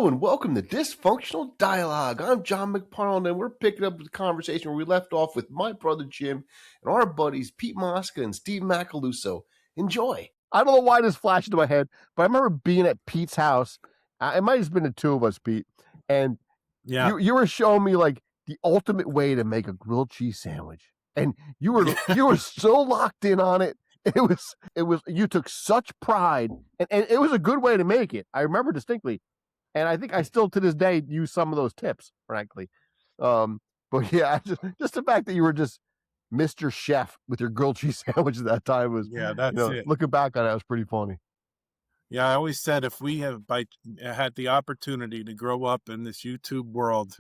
Hello and welcome to Dysfunctional Dialogue. I'm John McParland and we're picking up the conversation where we left off with my brother Jim and our buddies Pete Mosca and Steve Macaluso. Enjoy. I don't know why this flashed into my head, but I remember being at Pete's house. It might have been the two of us, Pete, and you were showing me like the ultimate way to make a grilled cheese sandwich, and you were so locked in on it. It was you took such pride, and it was a good way to make it. I remember distinctly. And I think I still, to this day, use some of those tips, frankly. But yeah, just the fact that you were just Mr. Chef with your grilled cheese sandwich at that time was, it. Looking back on it, was pretty funny. Yeah, I always said if we had the opportunity to grow up in this YouTube world,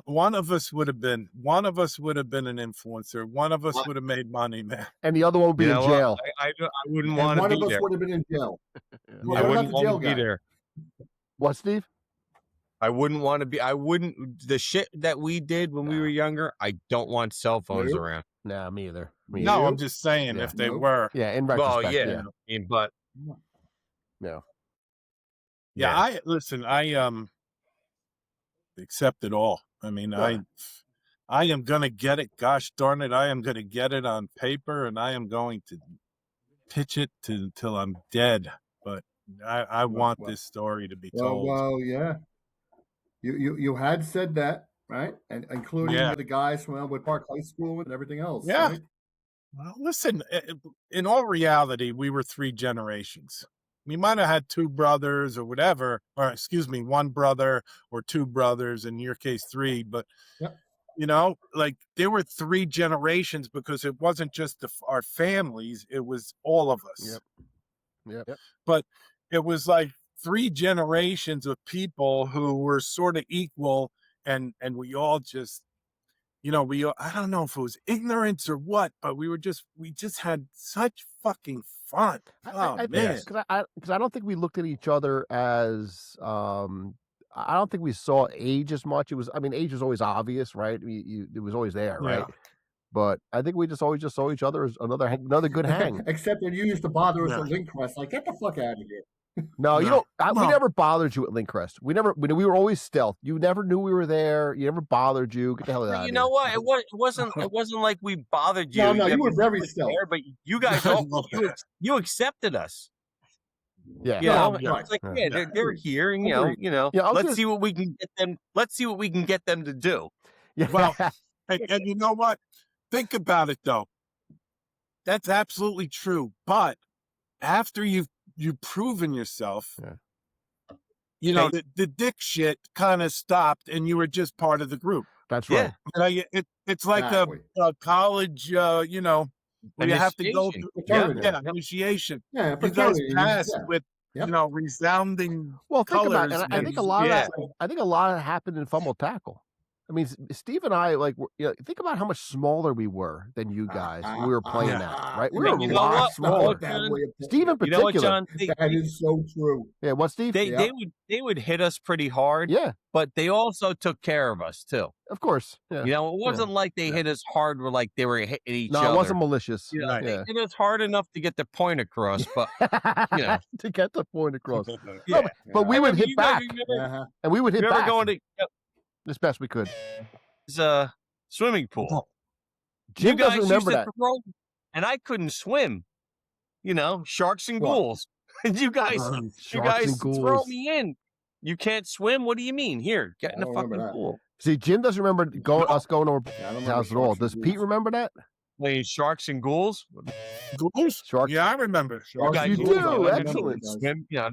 one of us would have been an influencer. One of us would have made money, man. And the other one would be in jail. I wouldn't want to be there. One of us would have been in jail. I wouldn't want to be there. What, Steve? I wouldn't want to be. The shit that we did when we were younger, I don't want cell phones around. Nah, me either. No, I'm just saying if they were. Yeah, in retrospect. I mean, but no. Yeah, I accept it all. I mean, I am gonna get it. Gosh darn it, I am gonna get it on paper, and I am going to pitch it till I'm dead. But I want this story to be told. Well, yeah. You had said that, right? And including the guys from Elmwood Park High School and everything else. Yeah. Right? Well, listen, in all reality, we were 3 generations. We might have had 2 brothers or whatever, or excuse me, 1 brother or 2 brothers, in your case 3, but like there were 3 generations because it wasn't just our families, it was all of us. Yep. But it was like 3 generations of people who were sort of equal, and we all just, I don't know if it was ignorance or what, but we just had such fucking fun. I think because I don't think we looked at each other as I don't think we saw age as much. Age was always obvious, right? It was always there, right? But I think we always saw each other as another good hang. Except when you used to bother us at Linkcrest, like, get the fuck out of here. No, you don't. We never bothered you at Linkcrest. We were always stealth. You never knew we were there. You never bothered you. Get the hell out of here. You know what? It wasn't like we bothered you. No, you were very stealth. There, but you guys you accepted us. Yeah. It's like they're here, and let's see what we can get them. Let's see what we can get them to do. Yeah. Well, and you know what? Think about it though. That's absolutely true. But after you've proven yourself, the dick shit kind of stopped, and you were just part of the group. That's right. It's like a college, where you have to go through initiation. Yeah, you guys passed with resounding. Well, think colors. about it. I think a lot of that. I think a lot of it happened in fumble tackle. I mean, Steve and I, think about how much smaller we were than you guys when we were playing that, right? We were a lot smaller. Steve in particular. You know what, John? That is so true. Yeah, what, Steve? They would hit us pretty hard. Yeah. But they also took care of us, too. Of course. Yeah. It wasn't like they hit us hard where like they were hitting each other. No, it wasn't malicious. They hit us hard enough to get the point across, but, to get the point across. No, but we would hit back. And we would hit back. Going to... as best we could. It's a swimming pool. Jim doesn't remember that. And I couldn't swim. Sharks and ghouls. You guys throw me in. You can't swim? What do you mean? Here, get in the fucking pool. See, Jim doesn't remember us going over his house at all. Does Pete remember that? Playing sharks and ghouls? Ghouls? Sharks. Yeah, I remember. You do. Excellent. Swim, Yeah.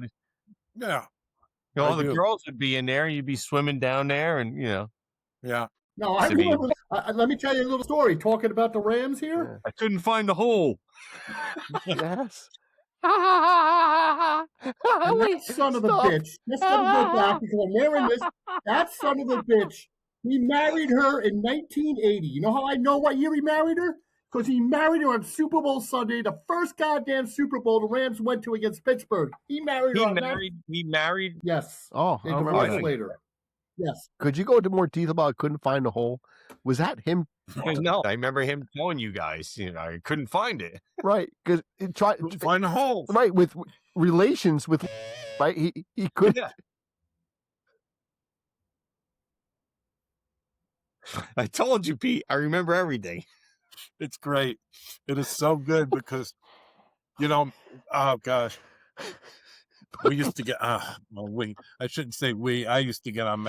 All the girls would be in there, and you'd be swimming down there, and Yeah. No, I remember. Let me tell you a little story. Talking about the Rams here. I couldn't find the hole. Yes. And that son of a bitch. Let's go back because I'm wearing this. That son of a bitch. He married her in 1980. You know how I know what year he married her? Because he married her on Super Bowl Sunday, the first goddamn Super Bowl the Rams went to against Pittsburgh. He married her. He married. Yes. Oh, they divorced later. Yes. Could you go into more detail about couldn't find a hole? Was that him? No, I remember him telling you guys, I couldn't find it. Right, because find a hole. Right, with relations with, right? He couldn't. Yeah. I told you, Pete. I remember everything. It's great. It is so good because, oh gosh, we used to get. I shouldn't say we. I used to get on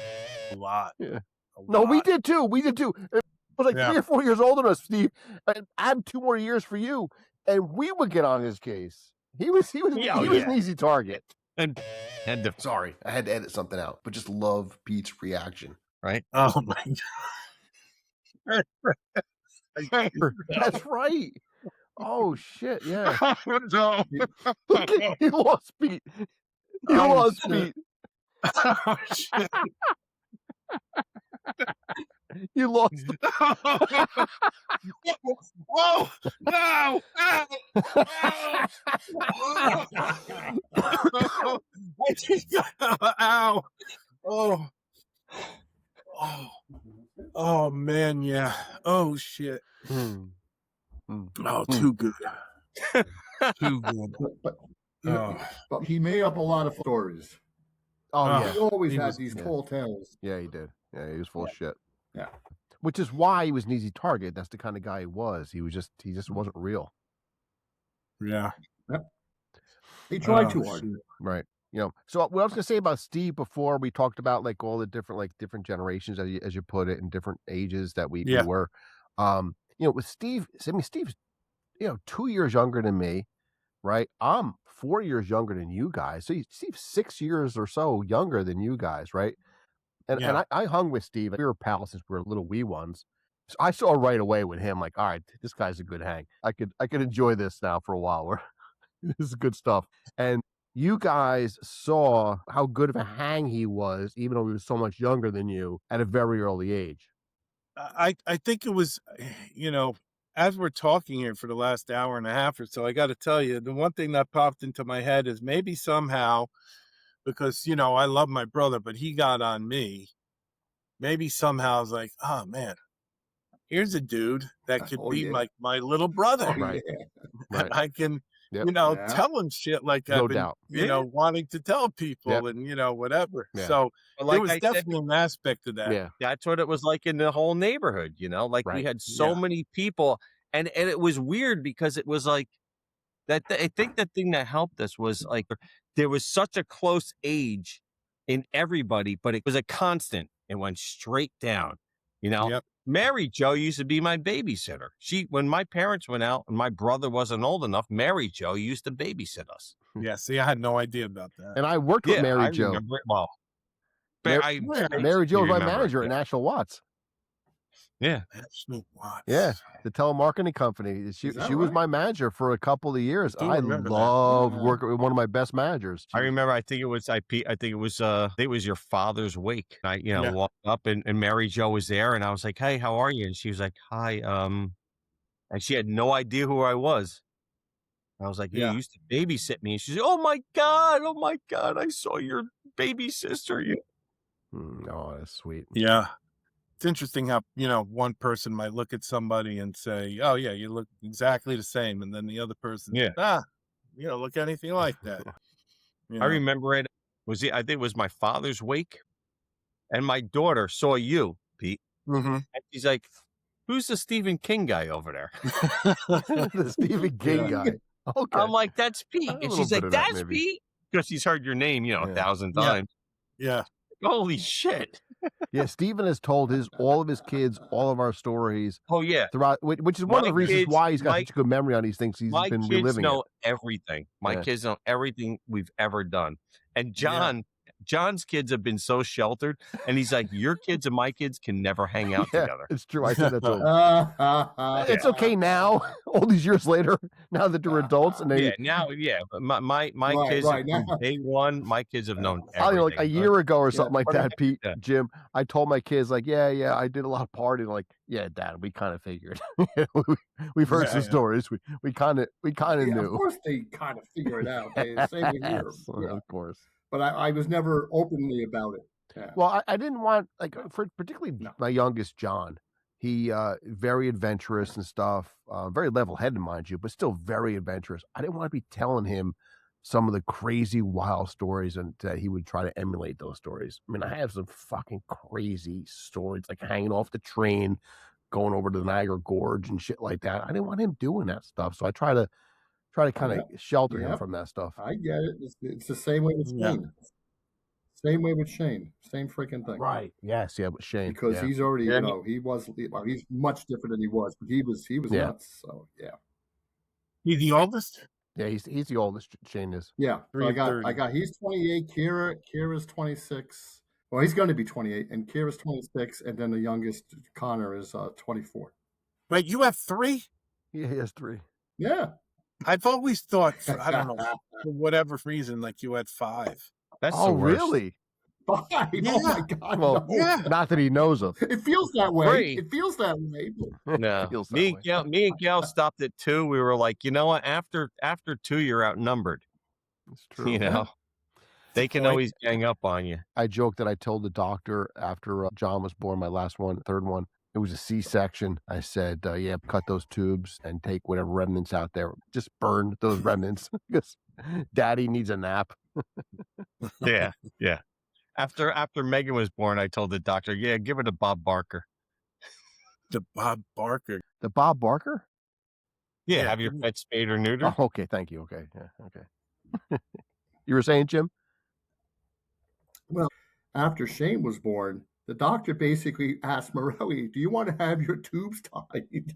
a lot. Yeah. No, we did too. We did too. It was like 3 or 4 years older than us, Steve. And add 2 more years for you, and we would get on his case. He was an easy target. And sorry, I had to edit something out, but just love Pete's reaction. Right? Oh my God. That's right. Oh shit! Yeah. No. You lost Pete. You lost Pete. Oh shit. You lost. Whoa! No! Ow! Oh! Oh man! Yeah. Oh shit! Oh, too good. Too good. But he made up a lot of stories. Oh yeah. He always had these tall tales. Yeah, he did. Yeah, he was full of shit. Yeah. Which is why he was an easy target. That's the kind of guy he was. He just wasn't real. Yeah. Yep. He tried too hard. Right. So what I was gonna say about Steve before, we talked about like all the different generations, as you put it, and different ages that we were. With Steve, I mean, Steve's 2 years younger than me, right? I'm 4 years younger than you guys. So Steve's 6 years or so younger than you guys, right? And I hung with Steve. We were pals since we were little wee ones. So I saw right away with him, like, all right, this guy's a good hang. I could enjoy this now for a while. This is good stuff. And you guys saw how good of a hang he was, even though he was so much younger than you at a very early age. I think it was, as we're talking here for the last hour and a half or so, I got to tell you, the one thing that popped into my head is maybe somehow, because, I love my brother, but he got on me. Maybe somehow I was like, oh man, here's a dude that could be like my little brother. Right. And I can, tell him shit like I've been, wanting to tell people and, whatever. Yeah. So there was definitely an aspect of that. Yeah. That's what it was like in the whole neighborhood, like we had so many people and it was weird because it was like that. I think the thing that helped us was like, there was such a close age in everybody, but it was a constant. It went straight down, Mary Jo used to be my babysitter. When my parents went out and my brother wasn't old enough, Mary Jo used to babysit us. Yeah, see, I had no idea about that. And I worked with Mary Jo. Mary Jo was my manager at National Watts. Yeah. National Watts. Yeah, the telemarketing company. She was my manager for a couple of years. I loved working with one of my best managers. I remember. I think it was your father's wake. I walked up and Mary Jo was there, and I was like, "Hey, how are you?" And she was like, "Hi." And she had no idea who I was. I was like, "You used to babysit me." And she's like, "Oh my god! I saw your baby sister." Oh, that's sweet. Yeah. It's interesting how, one person might look at somebody and say, oh, yeah, you look exactly the same. And then the other person, you don't look anything like that. I remember it. I think it was my father's wake. And my daughter saw you, Pete. Mm-hmm. And she's like, who's the Stephen King guy over there? The Stephen King guy. Okay. I'm like, that's Pete. And she's like, that's Pete. Because she's heard your name, 1,000 times. Yeah. Holy shit. Yeah, Stephen has told all of his kids all of our stories. Oh yeah, throughout, which is one of the reasons why he's got such a good memory on these things. He's been reliving. My kids know everything. My kids know everything we've ever done. And John's kids have been so sheltered, and he's like, your kids and my kids can never hang out together. It's true. I said that to him. It's okay now, all these years later, now that they're adults. And they but my kids, day one, my kids have known everything. Like a year ago or something like that, Pete, Jim, I told my kids, like, I did a lot of partying. Like, yeah, Dad, we kind of figured. We've heard some stories. We kind of knew. Of course they kind of figure it out. Same here. Of course. But I was never openly about it. Yeah. Well, I didn't want, particularly my youngest, John. He very adventurous and stuff, very level-headed, mind you, but still very adventurous. I didn't want to be telling him some of the crazy, wild stories, and that he would try to emulate those stories. I mean, I have some fucking crazy stories, like hanging off the train, going over to the Niagara Gorge and shit like that. I didn't want him doing that stuff, so I try to kind of shelter him from that stuff. I get it. It's the same way with Shane. Same way with Shane. Same freaking thing. Right. Yes. Yeah. With Shane, because he's already, he's much different than he was, but he was nuts. So yeah. He's the oldest. Yeah, he's the oldest. Shane is. Yeah. So I got. He's 28. Kira's 26. Well, he's going to be 28, and Kira's 26, and then the youngest, Connor, is 24. Wait, you have 3? Yeah, he has 3. Yeah. I've always thought, I don't know, for whatever reason, like you had 5. That's the worst. Really? 5? Yeah. Oh my God! Well, no. Not that he knows of. It feels that way. 3. It feels that way. No, me and Gal stopped at 2. We were like, you know what? After 2, you're outnumbered. It's true. You know, they can always gang up on you. I joked that I told the doctor after John was born, my last one, third one, it was a C-section. I said, yeah, cut those tubes and take whatever remnants out there. Just burn those remnants because Daddy needs a nap. Yeah. After Megan was born, I told the doctor, yeah, give her to Bob Barker. The Bob Barker? Yeah, have your pet spayed or neutered. Oh, okay, thank you. Okay, yeah, okay. You were saying, Jim? Well, after Shane was born, the doctor basically asked Morelli, do you want to have your tubes tied?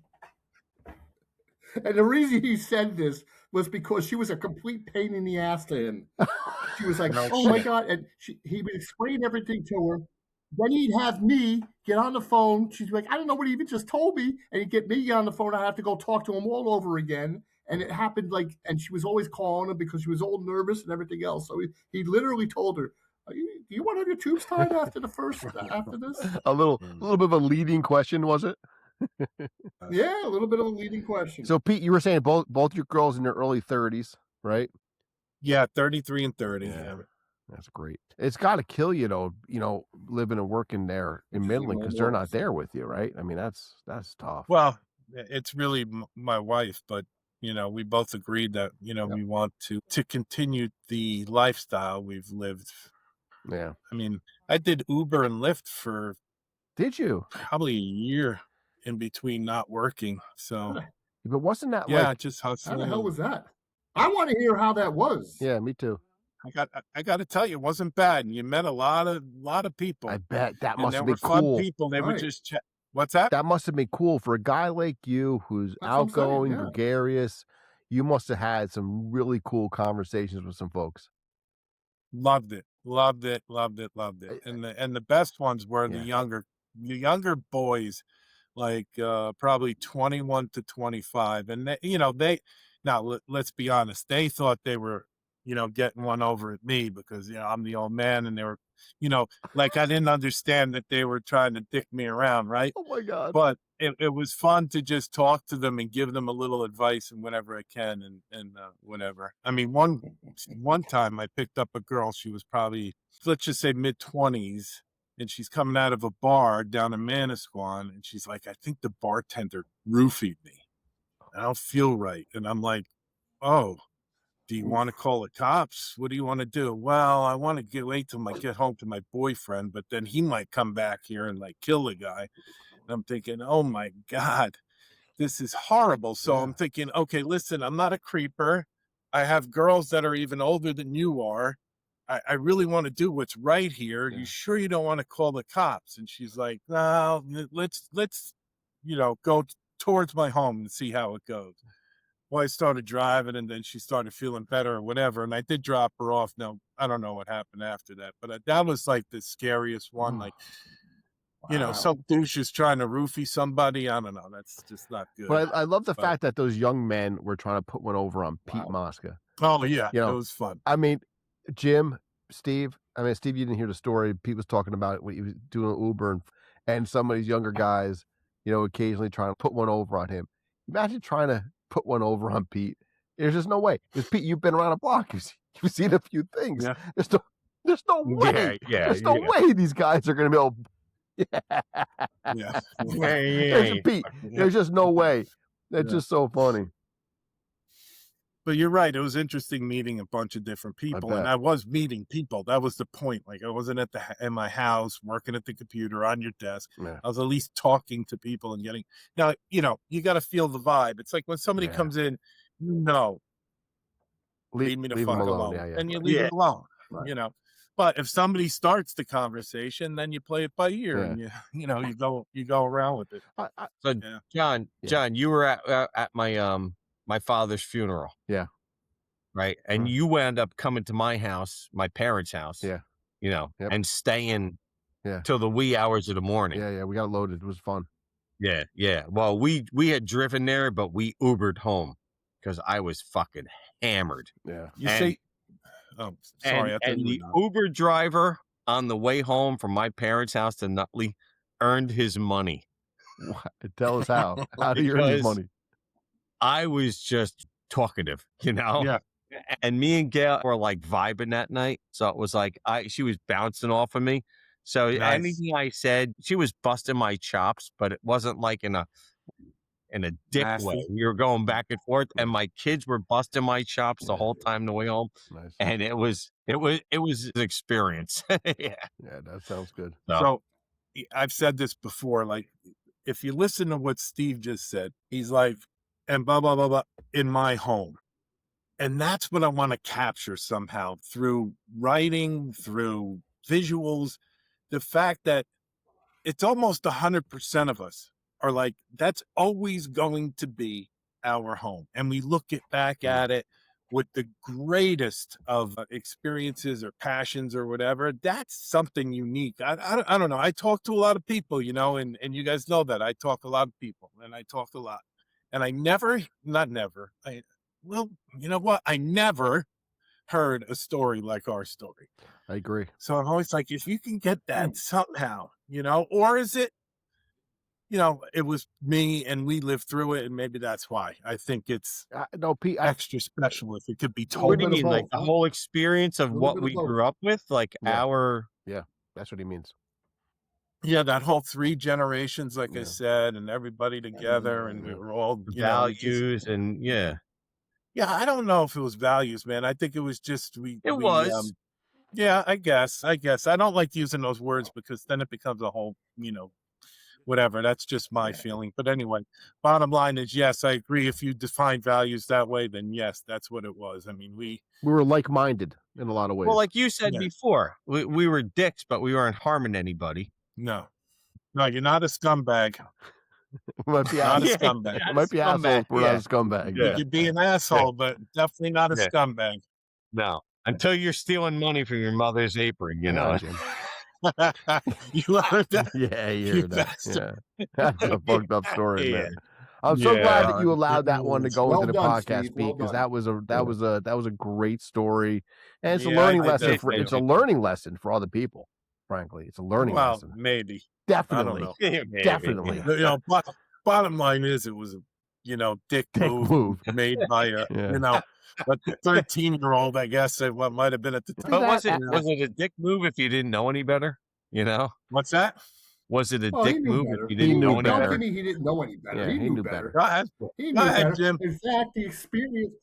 And the reason he said this was because she was a complete pain in the ass to him. She was like, my God. And he would explain everything to her. Then he'd have me get on the phone. She's like, I don't know what he even just told me. And he'd get me on the phone. I have to go talk to him all over again. And it happened and she was always calling him because she was all nervous and everything else. So he literally told her, do you want to have your tubes tied after this? A little bit of a leading question, was it? Yeah, a little bit of a leading question. So, Pete, you were saying both your girls in their early 30s, right? Yeah, 33 and 30. Yeah. That's great. It's got to kill you, though, living and working there in Midland because they're not there with you, right? I mean, that's tough. Well, it's really my wife, but, we both agreed that, we want to continue the lifestyle we've lived. Yeah. I mean, I did Uber and Lyft for... Did you? Probably a year in between not working. So... But wasn't that just hustling. How the hell was that? I want to hear how that was. Yeah, me too. I got to tell you, it wasn't bad. And you met a lot of people. I bet that must have been cool. Fun people. They would just chat. What's that? That must have been cool for a guy like you who's outgoing, gregarious. You must have had some really cool conversations with some folks. Loved it. And the best ones were the younger boys, like probably 21 to 25. And let's be honest, they thought they were, getting one over at me because, I'm the old man and they were, like I didn't understand that they were trying to dick me around, right? Oh my God. But it was fun to just talk to them and give them a little advice and whatever I can and whatever. I mean, one time I picked up a girl, she was probably, let's just say mid-20s, and she's coming out of a bar down in Manasquan, and she's like, I think the bartender roofied me. I don't feel right. And I'm like, oh, do you want to call the cops? What do you want to do? Well, I want to wait till I get home to my boyfriend, but then he might come back here and kill the guy. And I'm thinking, oh my God, this is horrible. So I'm thinking, okay, listen, I'm not a creeper. I have girls that are even older than you are. I really want to do what's right here. You sure you don't want to call the cops? And she's like, no, let's go towards my home and see how it goes. Well, I started driving and then she started feeling better or whatever. And I did drop her off. Now, I don't know what happened after that, but that was like the scariest one. Some douche is trying to roofie somebody. I don't know. That's just not good. But I love the fact that those young men were trying to put one over on Pete Mosca. Oh, yeah. It was fun. I mean, Jim, Steve, you didn't hear the story. Pete was talking about when he was doing Uber and some of these younger guys, occasionally trying to put one over on him. Imagine trying to put one over on Pete. There's just no way. Because Pete, you've been around a block. You've seen a few things. Yeah. There's no way. There's no way these guys are going to be able. Pete, there's just no way. It's just so funny. But you're right. It was interesting meeting a bunch of different people, and I was meeting people. That was the point. Like I wasn't in my house working at the computer on your desk. Yeah. I was at least talking to people and getting. Now you got to feel the vibe. It's like when somebody comes in, leave me the fuck alone, and you leave it alone. Right. But if somebody starts the conversation, then you play it by ear, and you go around with it. So John, you were at my father's funeral. Yeah. Right. And you wound up coming to my house, my parents' house. Yeah. And staying till the wee hours of the morning. Yeah. We got loaded. It was fun. Yeah. Yeah. Well, we had driven there, but we Ubered home because I was fucking hammered. Yeah. Oh, sorry. And the Uber driver on the way home from my parents' house to Nutley earned his money. Tell us how. How do you earn his money? I was just talkative, Yeah. And me and Gail were like vibing that night. So it was like she was bouncing off of me. So anything I said, she was busting my chops, but it wasn't like in a dick way. We were going back and forth, and my kids were busting my chops the whole time the way home. Nice. And it was an experience. Yeah, that sounds good. So I've said this before, like if you listen to what Steve just said, he's like, and blah, blah, blah, blah, in my home. And that's what I want to capture somehow through writing, through visuals, the fact that it's almost 100% of us are like, that's always going to be our home. And we look back at it with the greatest of experiences or passions or whatever. That's something unique. I don't know. I talk to a lot of people, and you guys know that I talk to a lot of people, and I talk a lot. And I never heard a story like our story. I agree. So I'm always like, if you can get that somehow, or is it, it was me and we lived through it, and maybe that's why. I think it's extra special if it could be told. What do you mean, like the whole experience of what we grew up with, like our? Yeah, that's what he means. Yeah, that whole 3 generations, like I said, and everybody together, and we were all values, and yeah, I don't know if it was values, man. I think it was just yeah, I guess. I don't like using those words because then it becomes a whole, whatever. That's just my feeling. But anyway, bottom line is, yes, I agree. If you define values that way, then yes, that's what it was. I mean, we were like-minded in a lot of ways. Well, like you said before, we were dicks, but we weren't harming anybody. No, you're not a scumbag. Might be not a scumbag. Might be asshole. We're not a scumbag. You could be an asshole, but definitely not a scumbag. No, until you're stealing money from your mother's apron, You learned that? Yeah, you heard that. Yeah. That's a fucked up story, man. I'm so glad that you allowed that one to go into the podcast, Pete, because that was a great story, and it's a learning lesson. It's a learning lesson for other people. Frankly, it's a learning lesson. Maybe, definitely, definitely. Bottom line is, it was a dick move made by a a 13-year-old. I guess what might have been at the time. But was it a dick move if you didn't know any better? What's that? Was it a dick move if you didn't know any better? He didn't know any better. Yeah, he knew better. He knew better. Jim. In fact, the experience.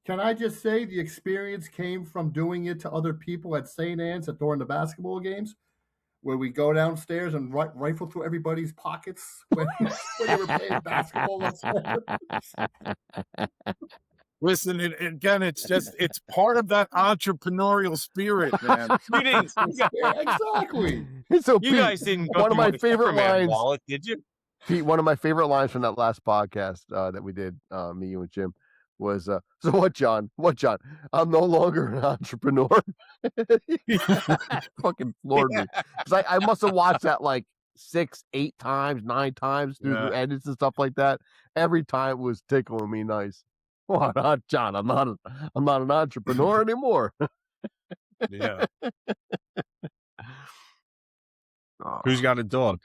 Can I just say the experience came from doing it to other people at St. Anne's during the basketball games, where we go downstairs and rifle through everybody's pockets when they were playing basketball. Listen, again, it's part of that entrepreneurial spirit, man. Exactly. So you guys didn't go one of my favorite lines, wallet, did you? Pete, one of my favorite lines from that last podcast that we did, me, you, and Jim, was, so what, John? I'm no longer an entrepreneur. Fucking floored me. Because I must have watched that like 6, 8 times, 9 times through the edits and stuff like that. Every time it was tickling me nice. What, John? I'm not an entrepreneur anymore. Yeah. Who's got a dog?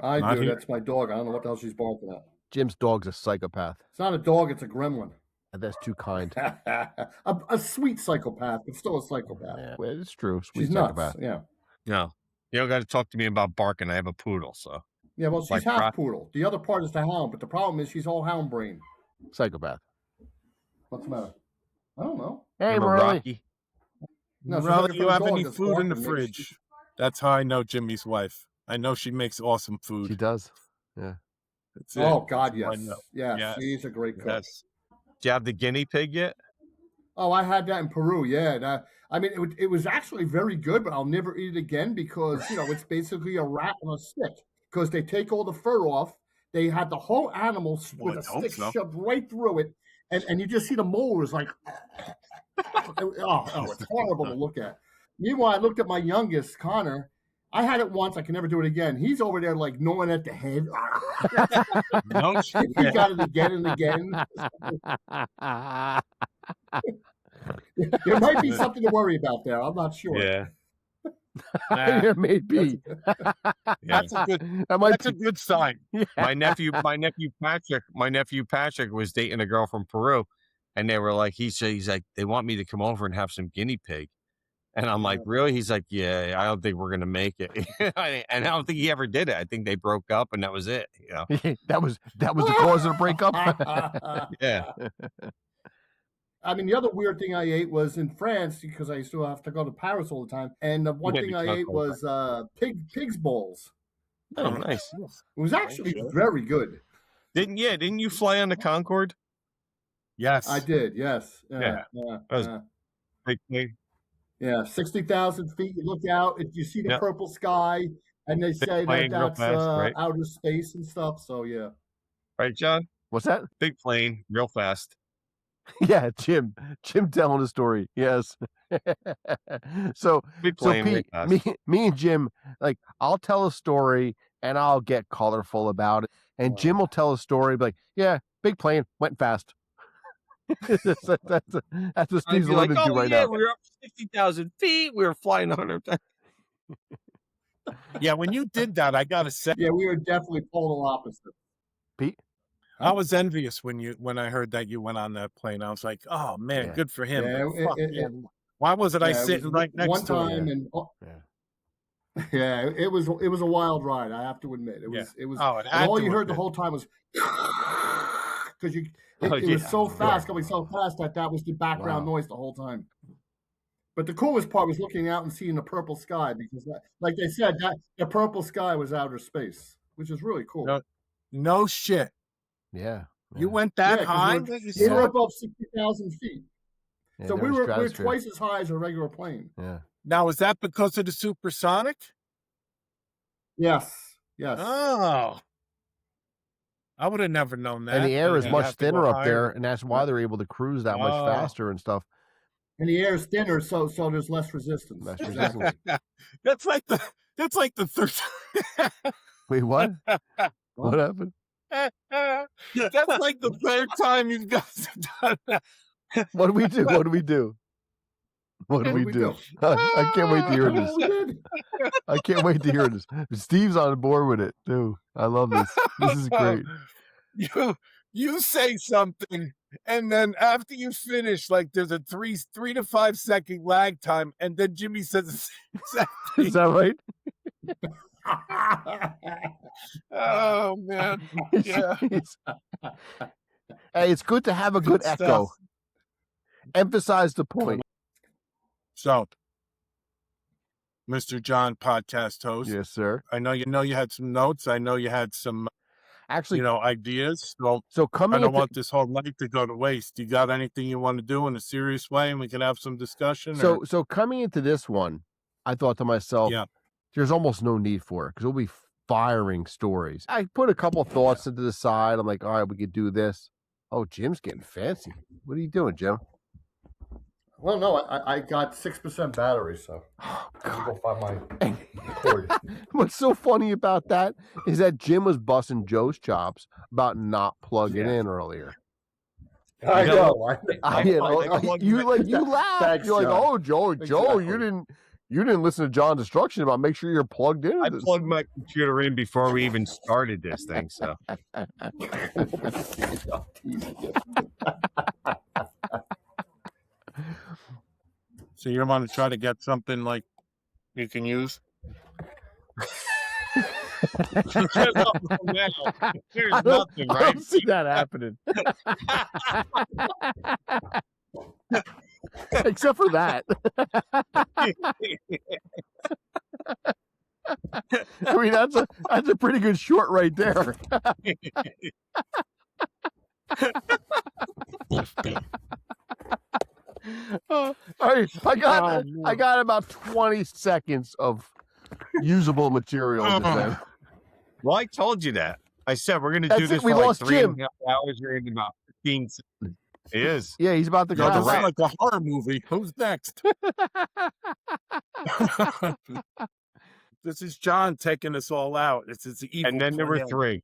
I do. That's my dog. I don't know what the hell she's barking at. Jim's dog's a psychopath. It's not a dog. It's a gremlin. That's too kind. a sweet psychopath, but still a psychopath. Yeah, it's true. Sweet she's psychopath. Nuts. Yeah. No, you don't got to talk to me about barking. I have a poodle, so. Yeah, well, she's half poodle. The other part is the hound, but the problem is she's all hound brain. Psychopath. What's the matter? I don't know. Hey, Remember Morelli. Rocky? No, she's Morelli, looking you for the have dog any that's food in the barking. fridge? That's how I know Jimmy's wife. I know she makes awesome food. She does. Yeah. That's it. Oh God, That's all I yes. know. Yeah, Yes. she's a great cook. Yes. Do you have the guinea pig yet? Oh, I had that in Peru. Yeah, I mean, it was actually very good, but I'll never eat it again because it's basically a rat on a stick. Because they take all the fur off, they had the whole animal with a stick shoved right through it, and you just see the molars like, it's horrible to look at. Meanwhile, I looked at my youngest, Connor. I had it once. I can never do it again. He's over there like gnawing at the head. No shit. He got it again and again. There might be something to worry about there. I'm not sure. Yeah. It may be. That's a good. That's a good sign. Yeah. My nephew Patrick was dating a girl from Peru, and they were like, he's like, they want me to come over and have some guinea pig. And I'm like, really? He's like, yeah, I don't think we're gonna make it. And I don't think he ever did it. I think they broke up, and that was it. That was the cause of the breakup. Yeah. I mean, the other weird thing I ate was in France because I used to have to go to Paris all the time, and the one thing I ate was pig's balls. Oh, nice. It was actually very good. Didn't you fly on the Concorde? Yes, I did. Yes. Yeah. Big thing. Yeah, 60,000 feet. You look out, you see the purple sky, and they say that's right? outer space and stuff. So yeah. Right, John? What's that? Big plane, real fast. Yeah, Jim telling the story. Yes. So Big plane, Pete, me and Jim, like, I'll tell a story and I'll get colorful about it, and Jim will tell a story like, yeah, big plane went fast. that's what Steve's alluding to right now. We were up 60,000 feet. We were flying 100. Yeah, when you did that, I gotta say, yeah, we were definitely polar opposite. Pete, I was envious when I heard that you went on that plane. I was like, oh man, good for him. Yeah, why wasn't I sitting right next to him? And it was a wild ride. I have to admit, it was. All you heard the whole time was because it was so fast, going so fast that was the background noise the whole time. But the coolest part was looking out and seeing the purple sky because, like they said, that the purple sky was outer space, which is really cool. No shit. Yeah. You went that high? We were above 60,000 feet. Yeah, so we were twice as high as a regular plane. Yeah. Now, is that because of the supersonic? Yes. Oh. I would have never known that. And the air is much thinner up there, and that's why they're able to cruise that much faster and stuff. And the air is thinner, so there's less resistance. That's like the third. Wait, what? What happened? That's like the third time you guys have done that. What do we do? What do we do? I can't wait to hear this. I can't wait to hear this. Steve's on board with it too. I love this. This is great. You say something, and then after you finish, like there's a 3 to 5 second lag time, and then Jimmy says the same exact thing. Is that right? Oh man. Yeah. Hey, it's good to have a good echo. Emphasize the point. So, Mr. John, podcast host. Yes, sir. I know you had some notes. I know you had some ideas. So coming I don't want this whole night to go to waste. You got anything you want to do in a serious way and we can have some discussion? So coming into this one, I thought to myself, there's almost no need for it because we'll be firing stories. I put a couple of thoughts into the side. I'm like, all right, we could do this. Oh, Jim's getting fancy. What are you doing, Jim? Well, no, I got 6% battery, so I'll go find my cord. What's so funny about that is that Jim was busting Joe's chops about not plugging in earlier. I know. You laughed. Thanks, you're like, John. oh, Joe, Exactly. you didn't listen to John's instruction about make sure you're plugged in. I plugged my computer in before we even started this thing. So. So you want to try to get something like you can use? There's nothing, right? I don't see that happening. Except for that. I mean, that's a pretty good short right there. All right, I got about 20 seconds of usable material. Well, I told you that. I said we're going to do this for like 3.5 hours. You're in about 15 seconds. It is. Yeah, he's about to go. This is like a horror movie. Who's next? This is John taking us all out. It's evil. And then number 3.